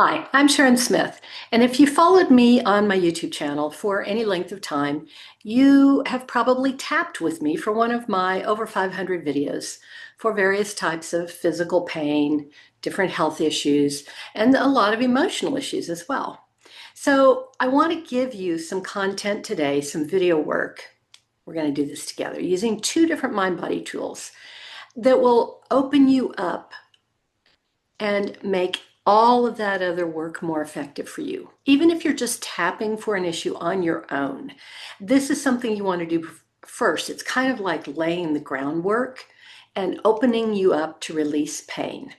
Hi, I'm Sharon Smith, and if you followed me on my YouTube channel for any length of time, you have probably tapped with me for one of my over 500 videos for various types of physical pain, different health issues, and a lot of emotional issues as well. So I want to give you some content today, some video work. We're going to do this together using two different mind-body tools that will open you up and make all of that other work more effective for you. Even if you're just tapping for an issue on your own, this is something you want to do first. It's kind of like laying the groundwork and opening you up to release pain.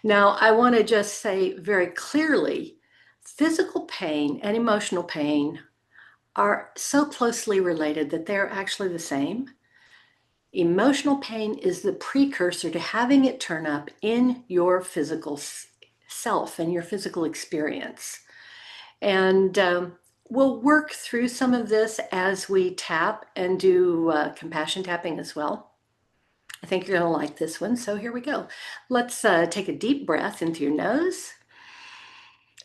Now, I want to just say very clearly, physical pain and emotional pain are so closely related that they're actually the same. Emotional pain is the precursor to having it turn up in your physical self and your physical experience. And we'll work through some of this as we tap and do compassion tapping as well. I think you're going to like this one. So here we go. Let's take a deep breath into your nose.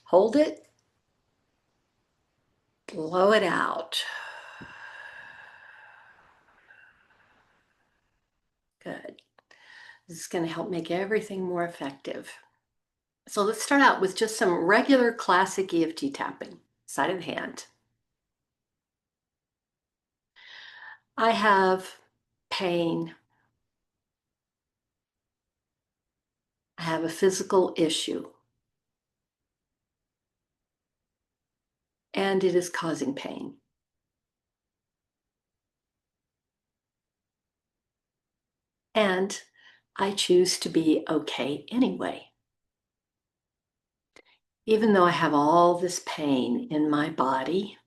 Hold it. Blow it out. Good. This is going to help make everything more effective. So let's start out with just some regular classic EFT tapping, side of the hand. I have pain. I have a physical issue, and it is causing pain. And I choose to be okay anyway. Even though I have all this pain in my body,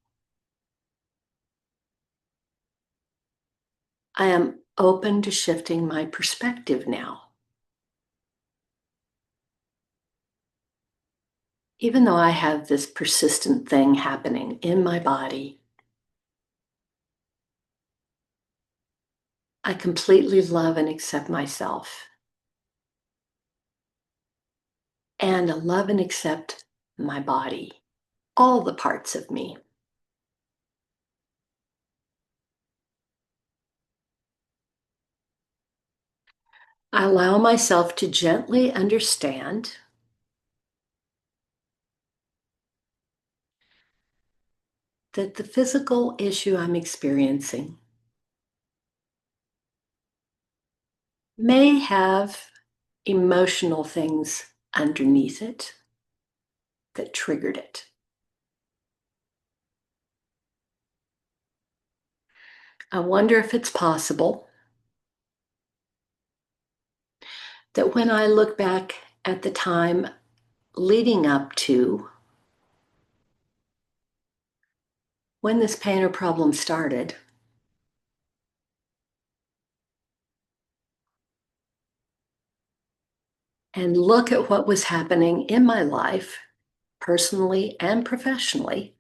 I am open to shifting my perspective now. Even though I have this persistent thing happening in my body, I completely love and accept myself. And I love and accept my body, all the parts of me. I allow myself to gently understand that the physical issue I'm experiencing may have emotional things underneath it that triggered it. I wonder if it's possible that when I look back at the time leading up to when this pain or problem started, and look at what was happening in my life, personally and professionally,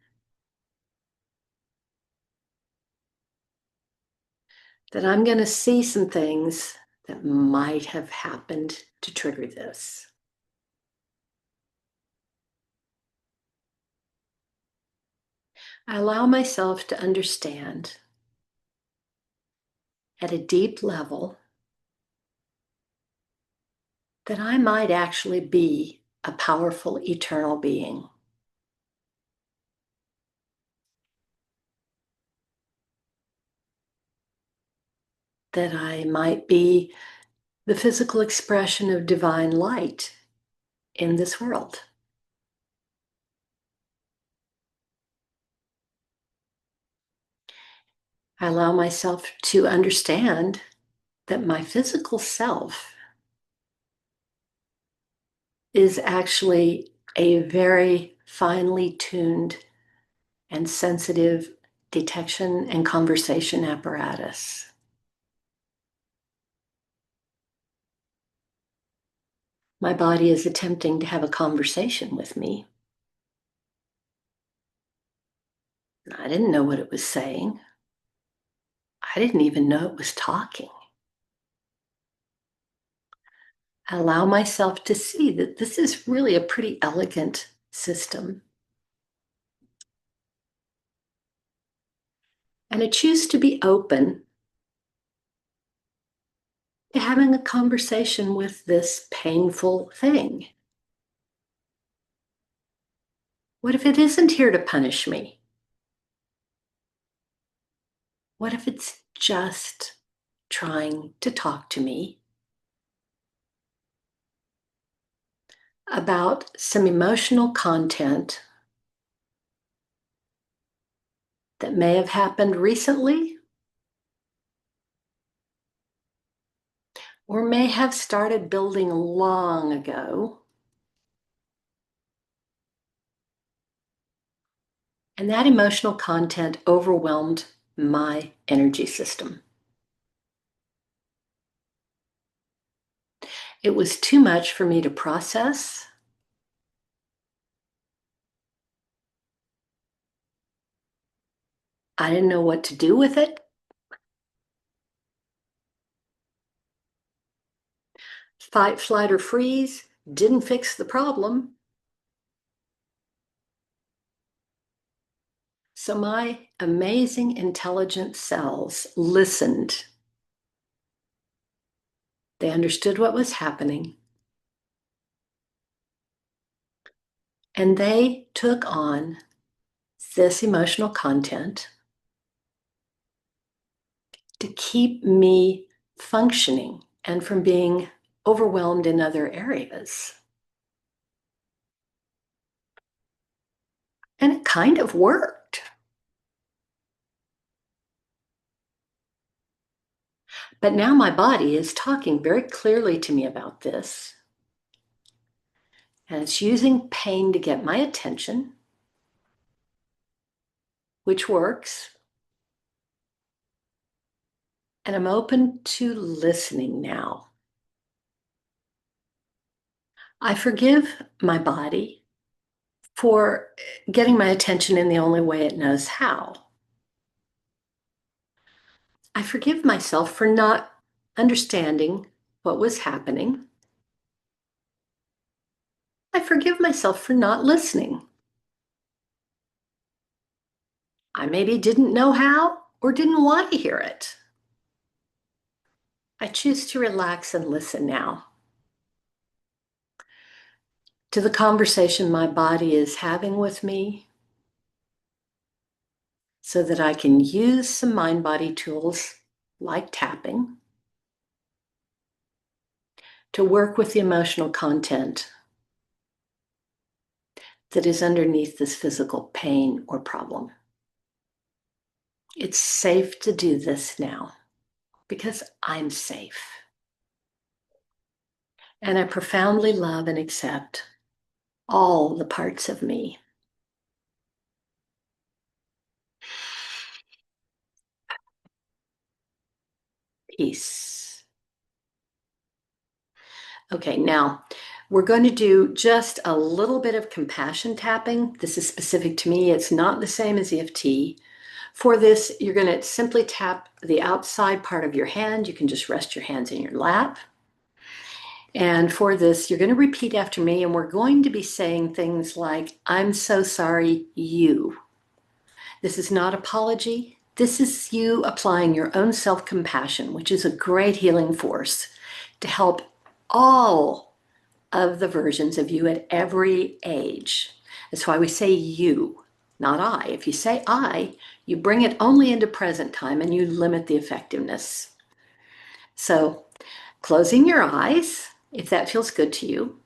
that I'm going to see some things that might have happened to trigger this. I allow myself to understand at a deep level that I might actually be a powerful eternal being. That I might be the physical expression of divine light in this world. I allow myself to understand that my physical self is actually a very finely tuned and sensitive detection and conversation apparatus. My body is attempting to have a conversation with me. I didn't know what it was saying. I didn't even know it was talking. I allow myself to see that this is really a pretty elegant system. And I choose to be open to having a conversation with this painful thing. What if it isn't here to punish me? What if it's just trying to talk to me about some emotional content that may have happened recently or may have started building long ago? And that emotional content overwhelmed my energy system. It was too much for me to process. I didn't know what to do with it. Fight, flight, or freeze didn't fix the problem. So my amazing, intelligent cells listened. They understood what was happening. And they took on this emotional content to keep me functioning and from being overwhelmed in other areas. And it kind of worked. But now my body is talking very clearly to me about this. And it's using pain to get my attention, which works. And I'm open to listening now. I forgive my body for getting my attention in the only way it knows how. I forgive myself for not understanding what was happening. I forgive myself for not listening. I maybe didn't know how or didn't want to hear it. I choose to relax and listen now to the conversation my body is having with me so that I can use some mind-body tools like tapping to work with the emotional content that is underneath this physical pain or problem. It's safe to do this now because I'm safe. And I profoundly love and accept all the parts of me. Peace. Okay, now we're going to do just a little bit of compassion tapping. This is specific to me. It's not the same as EFT. For this, you're going to simply tap the outside part of your hand. You can just rest your hands in your lap. And for this, you're going to repeat after me, and we're going to be saying things like, I'm so sorry, you. This is not apology. This is you applying your own self-compassion, which is a great healing force to help all of the versions of you at every age. That's why we say you, not I. If you say I, you bring it only into present time and you limit the effectiveness. So closing your eyes, if that feels good to you,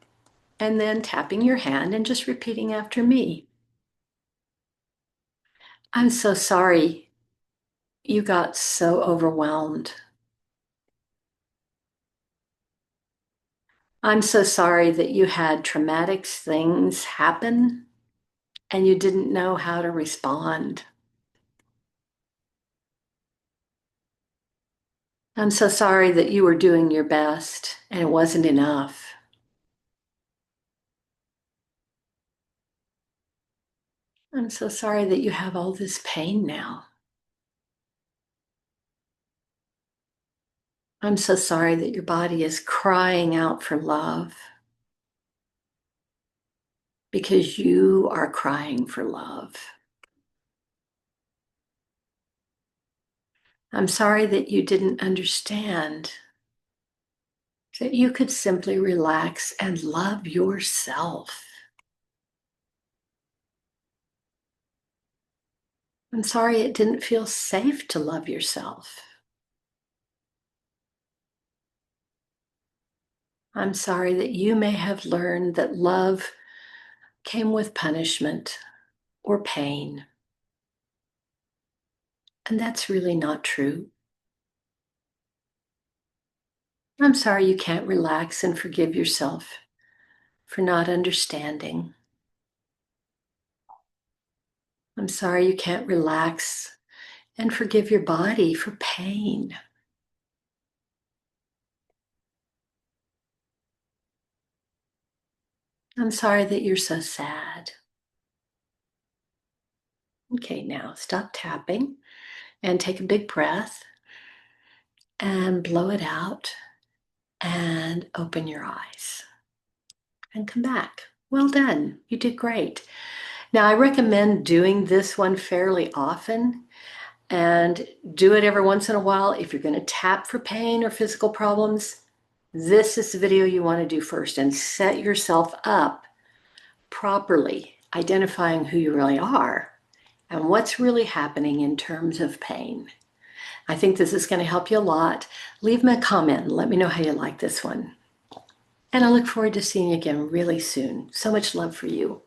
and then tapping your hand and just repeating after me. I'm so sorry you got so overwhelmed. I'm so sorry that you had traumatic things happen and you didn't know how to respond. I'm so sorry that you were doing your best and it wasn't enough. I'm so sorry that you have all this pain now. I'm so sorry that your body is crying out for love. because you are crying for love. I'm sorry that you didn't understand that you could simply relax and love yourself. I'm sorry it didn't feel safe to love yourself. I'm sorry that you may have learned that love came with punishment or pain. And that's really not true. I'm sorry you can't relax and forgive yourself for not understanding. I'm sorry you can't relax and forgive your body for pain. I'm sorry that you're so sad. Okay, now stop tapping and take a big breath and blow it out and open your eyes and come back. Well done. You did great. Now, I recommend doing this one fairly often and do it every once in a while. If you're going to tap for pain or physical problems, this is the video you want to do first and set yourself up properly, identifying who you really are and what's really happening in terms of pain. I think this is going to help you a lot. Leave me a comment and let me know how you like this one. And I look forward to seeing you again really soon. So much love for you.